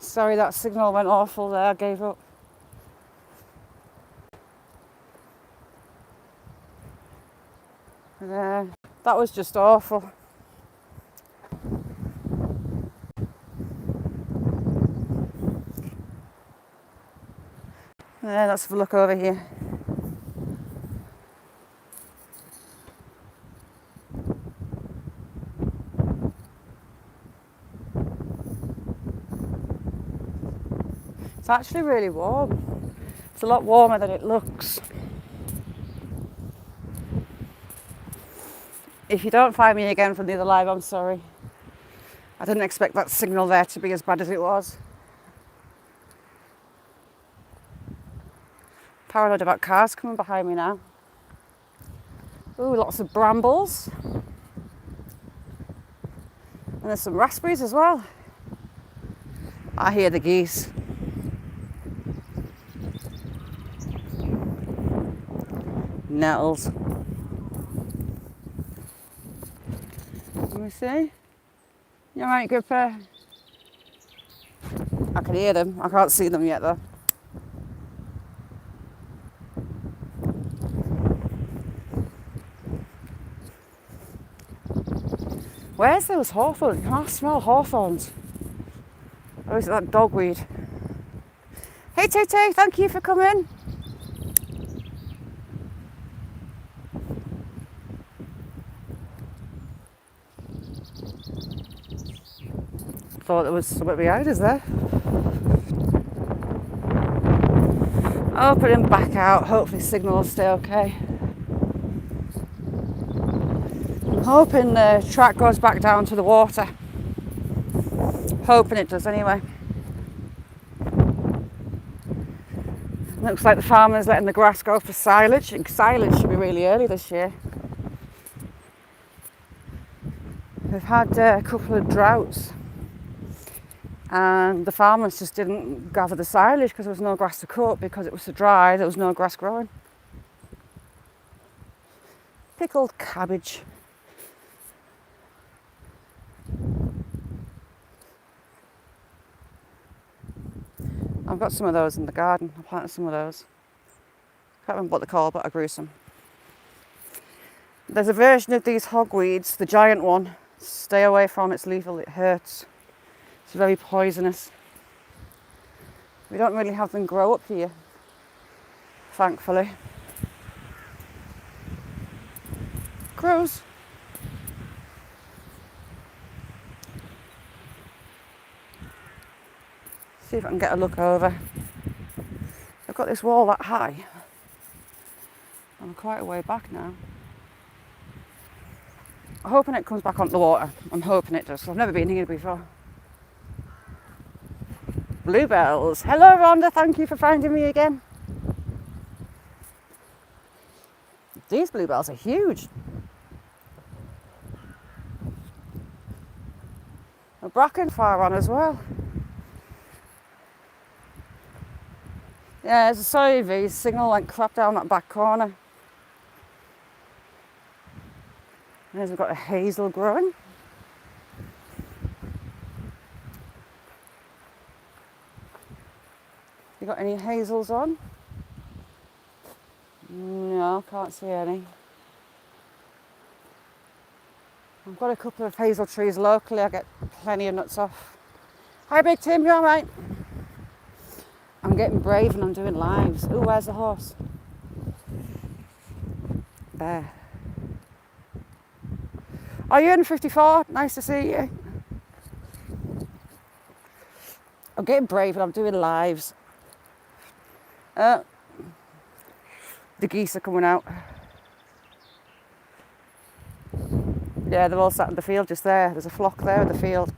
Sorry, that signal went awful there. I gave up. Yeah, that was just awful. Yeah, let's have a look over here. It's actually really warm. It's a lot warmer than it looks. If you don't find me again from the other live, I'm sorry. I didn't expect that signal there to be as bad as it was. Paranoid about cars coming behind me now. Ooh, lots of brambles. And there's some raspberries as well. I hear the geese. Nettles. Let me see. You alright, Gripper? I can hear them. I can't see them yet though. Where's those hawthorns? Can I smell hawthorns? Or is it that dogweed? Hey Tay, thank you for coming. Thought there was something behind us there. I'll put him back out. Hopefully signal will stay okay. I'm hoping the track goes back down to the water. Hoping it does anyway. Looks like the farmer's letting the grass go for silage. And silage should be really early this year. We've had a couple of droughts and the farmers just didn't gather the silage because there was no grass to cut because it was so dry, there was no grass growing. Pickled cabbage. I've got some of those in the garden. I planted some of those. Can't remember what they're called, but I grew some. There's a version of these hogweeds, the giant one. Stay away from its lethal, it hurts. It's very poisonous. We don't really have them grow up here, thankfully. Crows. See if I can get a look over. I've got this wall that high. I'm quite a way back now. I'm hoping it comes back onto the water. I'm hoping it does. I've never been here before. Bluebells. Hello Rhonda, thank you for finding me again. These bluebells are huge. A bracken far on as well. Yeah, it's a sorry signal went crap down that back corner. There's we've got a hazel growing. You got any hazels on? No, can't see any. I've got a couple of hazel trees locally. I get plenty of nuts off. Hi Big Tim, you alright? I'm getting brave and I'm doing lives. Ooh, where's the horse? There. Are you in 54? Nice to see you. I'm getting brave and I'm doing lives. The geese are coming out. Yeah, they're all sat in the field just there. There's a flock there in the field.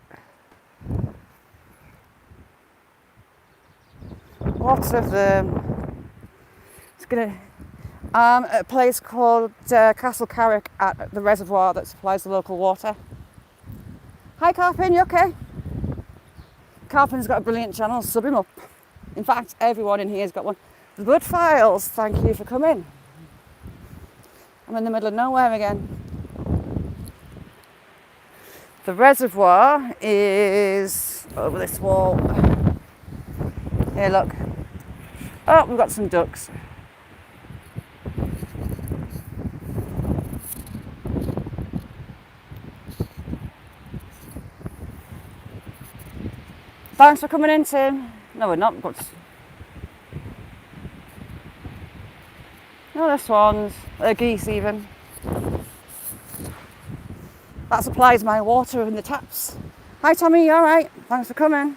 Lots of them. It's gonna at a place called Castle Carrick at the Reservoir that supplies the local water. Hi Carpin, you okay? Carpin's got a brilliant channel, sub him up. In fact, everyone in here's got one. The Bud Files, thank you for coming. I'm in the middle of nowhere again. The Reservoir is over this wall. Here, look. Oh, we've got some ducks. Thanks for coming in, Tim. No, we're not. No, they're swans. They're geese, even. That supplies my water in the taps. Hi, Tommy. You all right? Thanks for coming.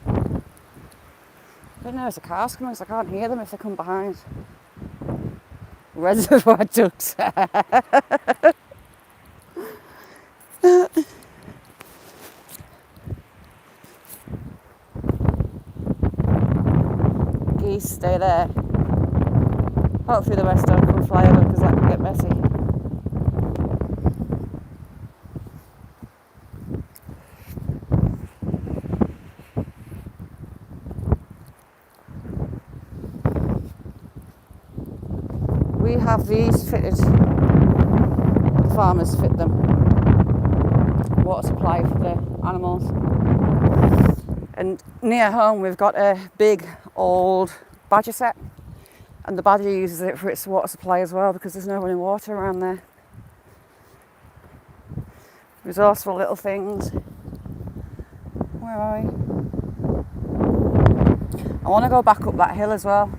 I don't know if the car's coming, so I can't hear them if they come behind. Reservoir ducks. Geese, stay there. Hopefully the rest don't come fly over because that could get messy. We have these fitted. The farmers fit them. Water supply for the animals. And near home we've got a big old badger set, and the badger uses it for its water supply as well because there's no running water around there. Resourceful little things. Where are we? I want to go back up that hill as well.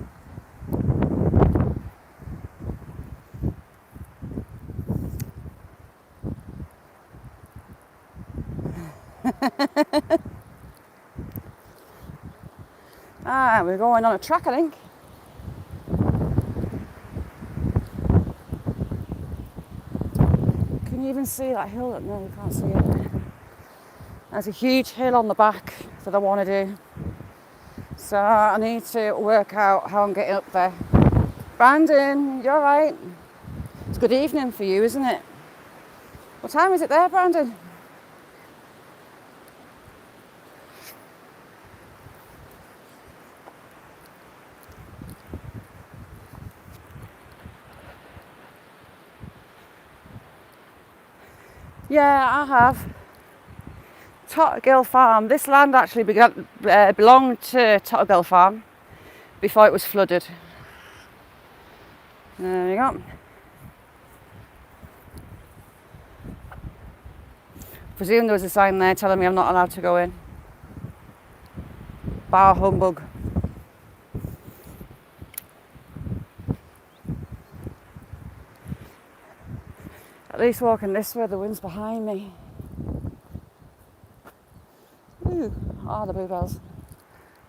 We're going on a track, I think. Can you even see that hill? No, you can't see it. There's a huge hill on the back that I want to do. So I need to work out how I'm getting up there. Brandon, you're right. It's good evening for you, isn't it? What time is it there, Brandon? Yeah, I have. Tottergill Farm. This land actually belonged to Tottergill Farm before it was flooded. There we go. Presume there was a sign there telling me I'm not allowed to go in. Bar humbug. At least walking this way, the wind's behind me. Ooh, the bluebells.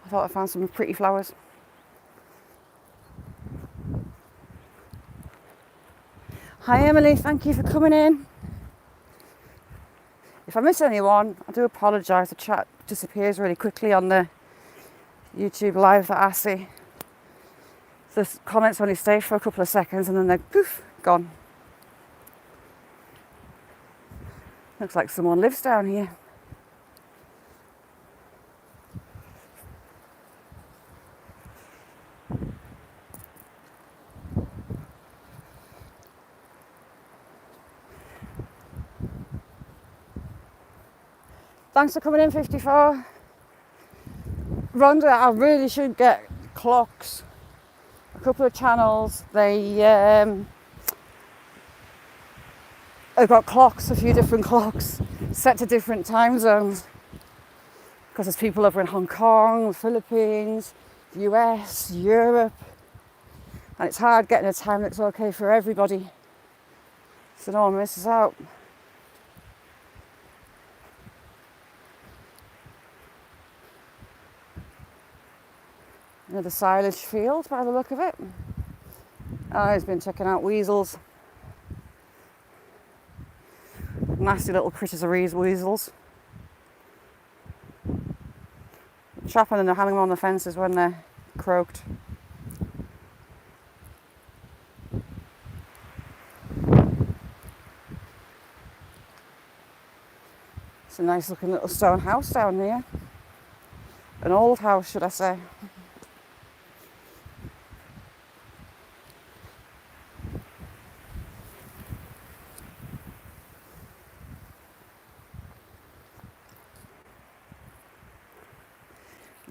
I thought I found some pretty flowers. Hi Emily, thank you for coming in. If I miss anyone, I do apologise. The chat disappears really quickly on the YouTube live that I see. The comments only stay for a couple of seconds and then they're poof, gone. Looks like someone lives down here. Thanks for coming in, 54. Rhonda, I really should get clocks. A couple of channels, I've got clocks, a few different clocks, set to different time zones. Because there's people over in Hong Kong, the Philippines, the US, Europe. And it's hard getting a time that's okay for everybody, so no one misses out. Another silage field by the look of it. Oh, he's been checking out weasels. Nasty little critters are weasels. Trapping them and hanging them on the fences when they're croaked. It's a nice looking little stone house down here. An old house, should I say.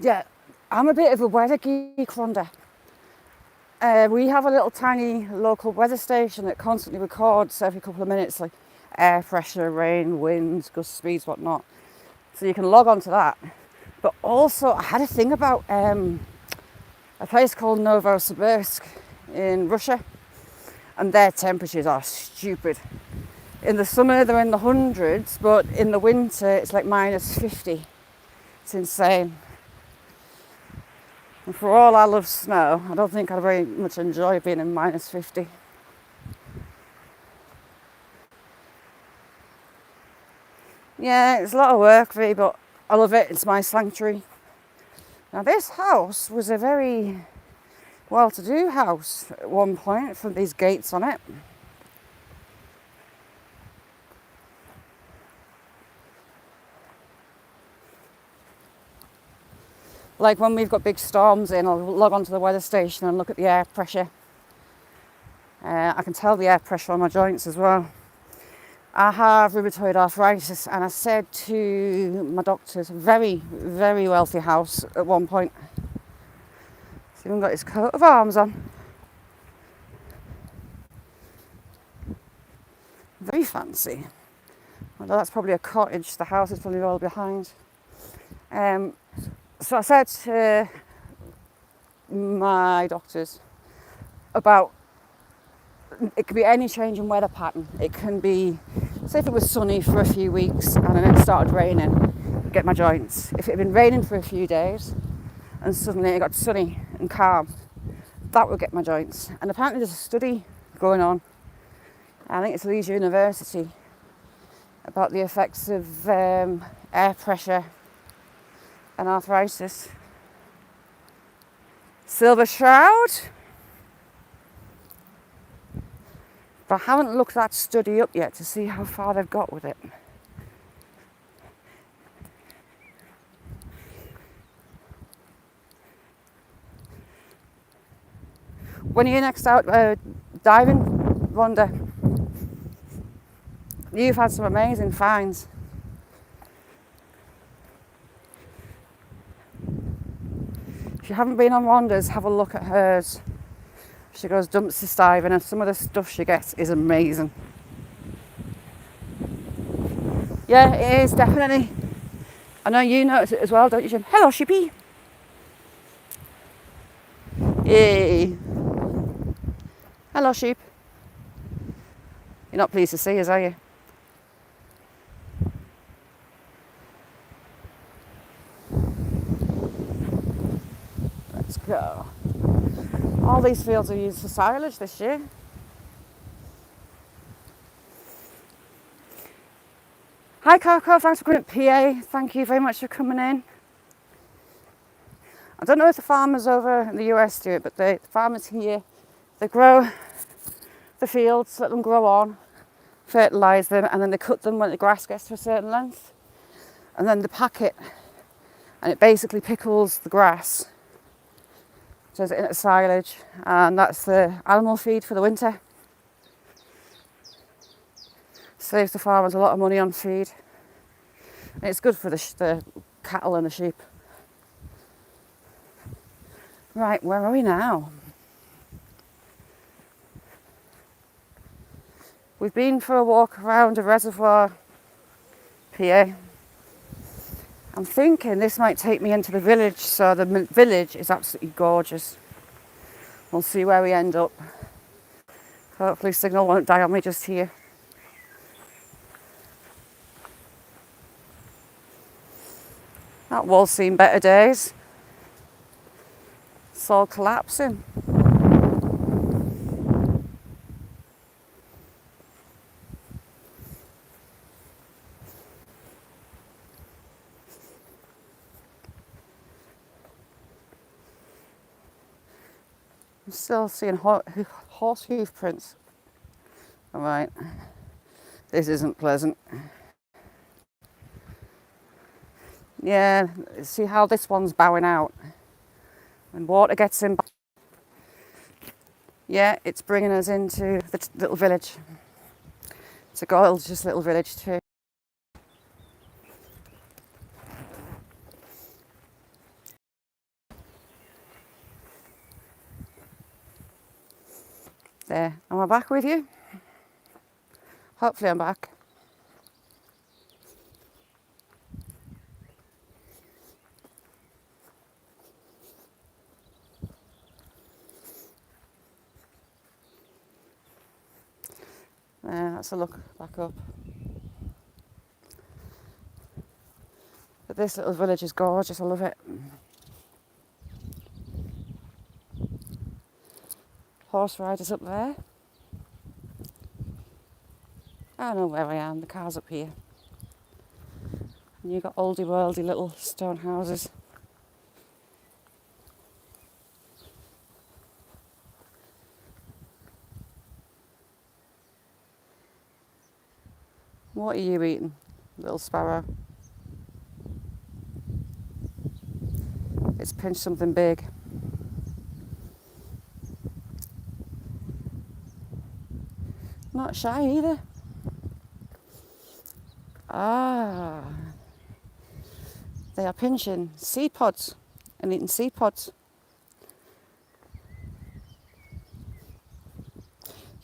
Yeah, I'm a bit of a weather geek, Rhonda. We have a little tiny local weather station that constantly records every couple of minutes, like air pressure, rain, winds, gust speeds, whatnot. So you can log on to that. But also, I had a thing about a place called Novosibirsk in Russia, and their temperatures are stupid. In the summer, they're in the hundreds, but in the winter, it's like minus 50. It's insane. And for all I love snow, I don't think I'd very much enjoy being in minus 50. Yeah, it's a lot of work, really, but I love it. It's my sanctuary. Now, this house was a very well-to-do house at one point, from these gates on it. Like when we've got big storms in, I'll log onto the weather station and look at the air pressure. I can tell the air pressure on my joints as well. I have rheumatoid arthritis, and I said to my doctor's very, very wealthy house at one point, he's even got his coat of arms on. Very fancy. Although that's probably a cottage, the house is probably all behind. So I said to my doctors about, it could be any change in weather pattern. It can be, say if it was sunny for a few weeks and then it started raining, I'd get my joints. If it had been raining for a few days and suddenly it got sunny and calm, that would get my joints. And apparently there's a study going on, I think it's Leeds University, about the effects of air pressure and arthritis. Silver shroud. But I haven't looked that study up yet to see how far they've got with it. When are you next out diving, Rhonda? You've had some amazing finds. If you haven't been on Rhonda's, have a look at hers. She goes dumpster diving, and some of the stuff she gets is amazing. Yeah, it is, definitely. I know you notice it as well, don't you, Jim? Hello, sheepy. Yay. Hello, sheep. You're not pleased to see us, are you? Let's go. All these fields are used for silage this year. Hi Coco, thanks for coming, PA. Thank you very much for coming in. I don't know if the farmers over in the US do it, but the farmers here, they grow the fields, let them grow on, fertilise them, and then they cut them when the grass gets to a certain length. And then they pack it, and it basically pickles the grass. Turns it into silage, and that's the animal feed for the winter. Saves the farmers a lot of money on feed. And it's good for the cattle and the sheep. Right, where are we now? We've been for a walk around a reservoir, PA. I'm thinking this might take me into the village, so the village is absolutely gorgeous. We'll see where we end up. Hopefully signal won't die on me just here. That wall's seen better days. It's all collapsing. I'm still seeing horse hoof prints. All right, this isn't pleasant. Yeah, see how this one's bowing out. When water gets in, yeah, it's bringing us into the little village. It's a gorgeous little village too. There, am I back with you? Hopefully I'm back. That's a look back up. But this little village is gorgeous, I love it. Horse riders up there. I don't know where I am, the car's up here. And you've got oldie worldy little stone houses. What are you eating, little sparrow? It's pinched something big. Not shy either. Ah, they are pinching seed pods and eating seed pods.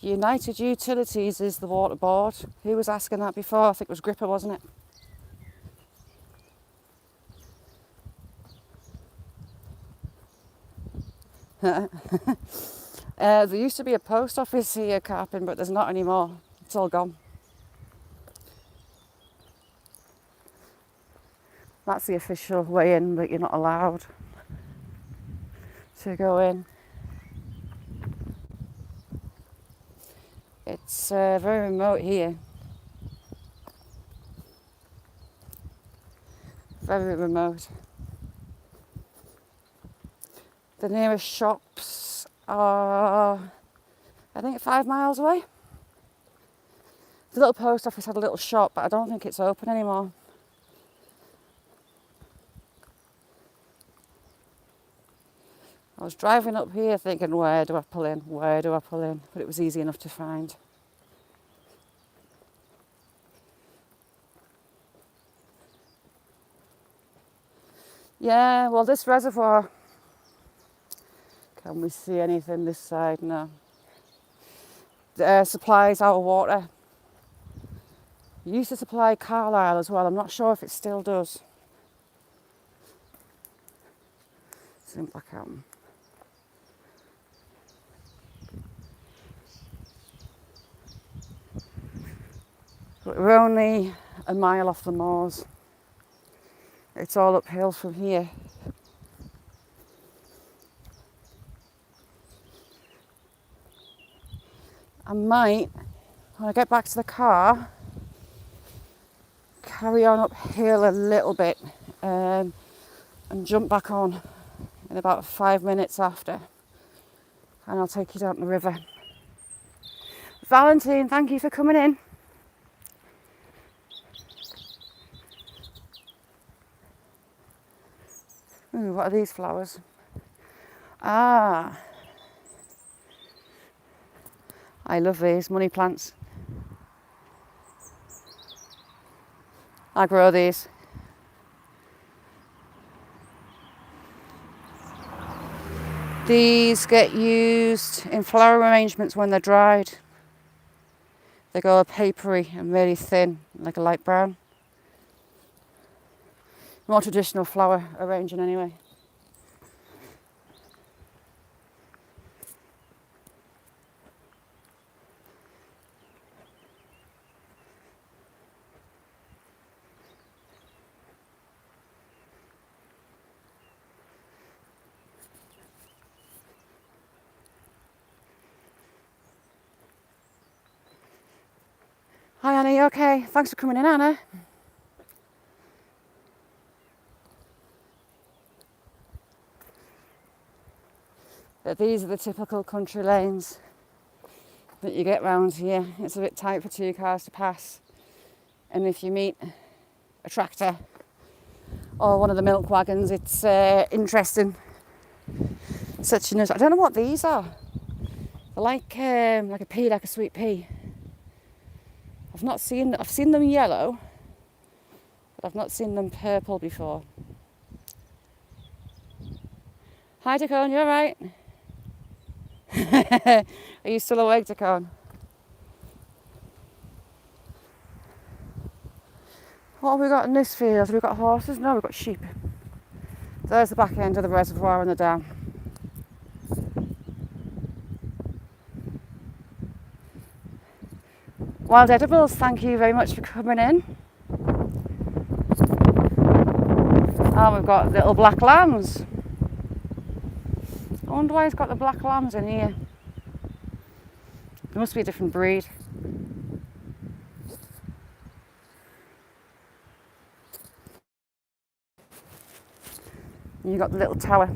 United Utilities is the water board. Who was asking that before? I think it was Gripper, wasn't it? There used to be a post office here, Carpin, but there's not anymore. It's all gone. That's the official way in, but you're not allowed to go in. It's very remote here. Very remote. The nearest shops are, I think, 5 miles away. The little post office had a little shop, but I don't think it's open anymore. I was driving up here thinking, where do I pull in? Where do I pull in? But it was easy enough to find. Yeah, well, this reservoir, can we see anything this side? No. Supplies our water. It used to supply Carlisle as well. I'm not sure if it still does. Zoom back out. But we're only a mile off the moors. It's all uphill from here. I might, when I get back to the car, carry on uphill a little bit and jump back on in about 5 minutes after, and I'll take you down the river. Valentine, thank you for coming in. Ooh, what are these flowers? Ah, I love these money plants. I grow these. These get used in flower arrangements when they're dried. They go papery and really thin, like a light brown. More traditional flower arranging anyway. Hi Anna, you okay? Thanks for coming in, Anna. But these are the typical country lanes that you get round here. It's a bit tight for 2 cars to pass. And if you meet a tractor or one of the milk wagons, it's interesting. Such an, I don't know what these are. They're like a pea, like a sweet pea. I've seen them yellow, but I've not seen them purple before. Hi Dacone, you alright? Are you still awake, Decon? What have we got in this field? Have we got horses? No, we've got sheep. There's the back end of the reservoir and the dam. Wild edibles, thank you very much for coming in. Oh, we've got little black lambs. I wonder why it's got the black lambs in here. There must be a different breed. You've got the little tower.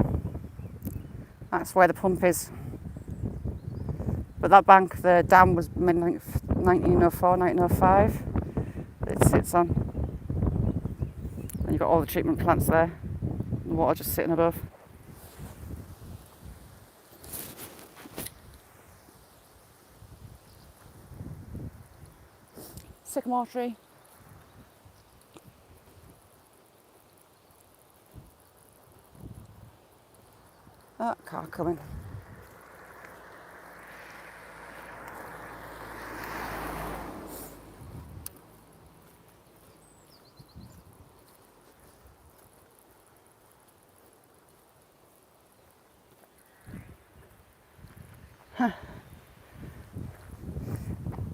That's where the pump is. But that bank, the dam was made in 1904, 1905 that it sits on. And you've got all the treatment plants there. The water just sitting above. Sycamore tree. Oh, car coming.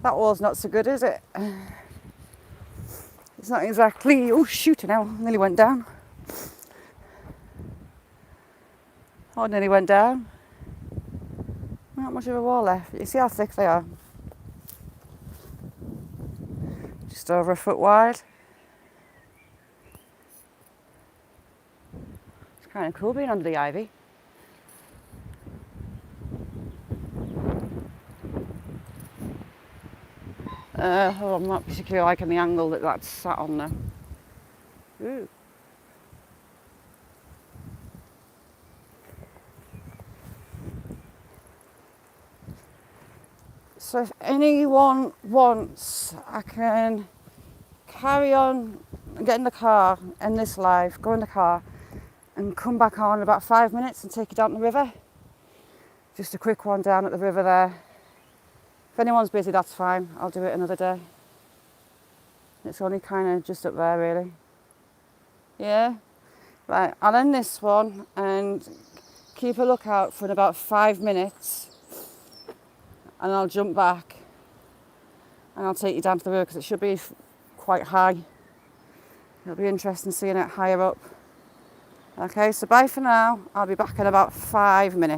That wall's not so good, is it? It's not exactly... Oh, shoot, now nearly went down. Oh, nearly went down. Not much of a wall left. You see how thick they are? Just over a foot wide. It's kind of cool being under the ivy. I'm not particularly liking the angle that that's sat on there. Ooh. So if anyone wants, I can carry on, get in the car, end this live, go in the car and come back on in about 5 minutes and take you down the river. Just a quick one down at the river there. If anyone's busy, that's fine. I'll do it another day. It's only kind of just up there, really. Yeah? Right, I'll end this one and keep a lookout for in about 5 minutes. And I'll jump back and I'll take you down to the river because it should be quite high. It'll be interesting seeing it higher up. Okay, so bye for now. I'll be back in about 5 minutes.